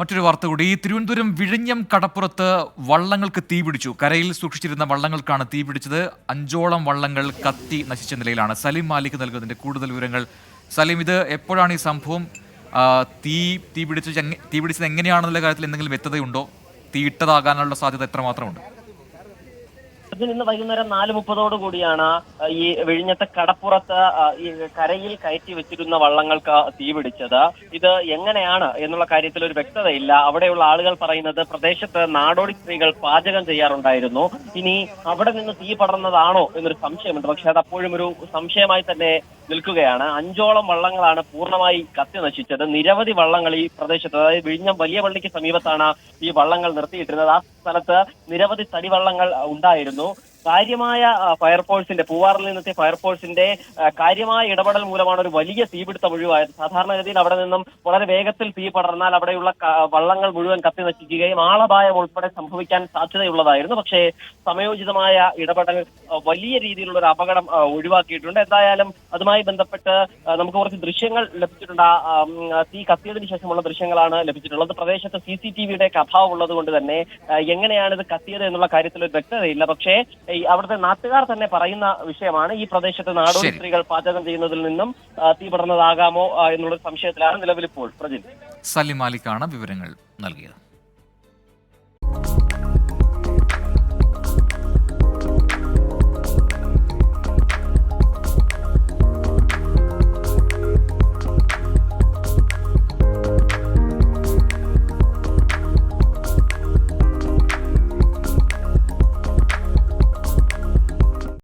മറ്റൊരു വാർത്ത കൂടി. തിരുവനന്തപുരം വിഴിഞ്ഞം കടപ്പുറത്ത് വള്ളങ്ങൾക്ക് തീപിടിച്ചു. കരയിൽ സൂക്ഷിച്ചിരുന്ന വള്ളങ്ങൾക്കാണ് തീപിടിച്ചത്. 5ഓളം വള്ളങ്ങൾ കത്തി നശിച്ച നിലയിലാണ്. സലീം മാലിക് നൽകുന്നതിന്റെ കൂടുതൽ വിവരങ്ങൾ. സലീം, ഇത് എപ്പോഴാണ് ഈ സംഭവം? തീപിടിച്ചത് എങ്ങനെയാണെന്നുള്ള കാര്യത്തിൽ എന്തെങ്കിലും വ്യക്തതയുണ്ടോ? തീയിട്ടതാകാനുള്ള സാധ്യത എത്രമാത്രമുണ്ട്? ഇന്ന് വൈകുന്നേരം 4:30 കൂടിയാണ് ഈ വിഴിഞ്ഞത്തെ കടപ്പുറത്ത് ഈ കരയിൽ കയറ്റി വെച്ചിരുന്ന വള്ളങ്ങൾക്ക് തീപിടിച്ചത്. ഇത് എങ്ങനെയാണ് എന്നുള്ള കാര്യത്തിൽ ഒരു വ്യക്തതയില്ല. അവിടെയുള്ള ആളുകൾ പറയുന്നത് പ്രദേശത്ത് നാടോടി സ്ത്രീകൾ പാചകം ചെയ്യാറുണ്ടായിരുന്നു. ഇനി അവിടെ നിന്ന് തീ പടർന്നതാണോ എന്നൊരു സംശയമുണ്ട്. പക്ഷെ അത് അപ്പോഴും ഒരു സംശയമായി തന്നെ നിൽക്കുകയാണ്. 5ഓളം വള്ളങ്ങളാണ് പൂർണ്ണമായി കത്തി നശിച്ചത്. നിരവധി വള്ളങ്ങൾ ഈ പ്രദേശത്ത്, അതായത് വിഴിഞ്ഞം വലിയ പള്ളിക്ക് സമീപത്താണ് ഈ വള്ളങ്ങൾ നിർത്തിയിട്ടിരുന്നത്. ആ സ്ഥലത്ത് നിരവധി തടിവള്ളങ്ങൾ ഉണ്ടായിരുന്നു. കാര്യമായ ഫയർഫോഴ്സിന്റെ, പൂവാറിൽ നിന്നെത്തിയ ഫയർഫോഴ്സിന്റെ കാര്യമായ ഇടപെടൽ മൂലമാണ് ഒരു വലിയ തീപിടുത്തം ഒഴിവായത്. സാധാരണഗതിയിൽ അവിടെ നിന്നും വളരെ വേഗത്തിൽ തീ പടർന്നാൽ അവിടെയുള്ള വള്ളങ്ങൾ മുഴുവൻ കത്തി നശിക്കുകയും ആളപായം ഉൾപ്പെടെ സംഭവിക്കാൻ സാധ്യതയുള്ളതായിരുന്നു. പക്ഷേ സമയോചിതമായ ഇടപെടൽ വലിയ രീതിയിലുള്ള ഒരു അപകടം ഒഴിവാക്കിയിട്ടുണ്ട്. എന്തായാലും അതുമായി ബന്ധപ്പെട്ട് നമുക്ക് കുറച്ച് ദൃശ്യങ്ങൾ ലഭിച്ചിട്ടുണ്ട്. തീ കത്തിയതിനു ശേഷമുള്ള ദൃശ്യങ്ങളാണ് ലഭിച്ചിട്ടുള്ളത്. പ്രദേശത്ത് CCTV-യുടെ അഭാവം ഉള്ളത് കൊണ്ട് തന്നെ എങ്ങനെയാണ് ഇത് കത്തിയത് എന്നുള്ള കാര്യത്തിൽ ഒരു വ്യക്തതയില്ല. പക്ഷേ അവിടുത്തെ നാട്ടുകാർ തന്നെ പറയുന്ന വിഷയമാണ്, ഈ പ്രദേശത്ത് നാടോടി സ്ത്രീകൾ പാചകം ചെയ്യുന്നതിൽ നിന്നും തീ പടർന്നതാകാമോ എന്നുള്ള സംശയത്തിലാണ് നിലവിലിപ്പോൾ. പ്രജിൽ, സലീം മാലിക്കാണ് വിവരങ്ങൾ നൽകിയത്.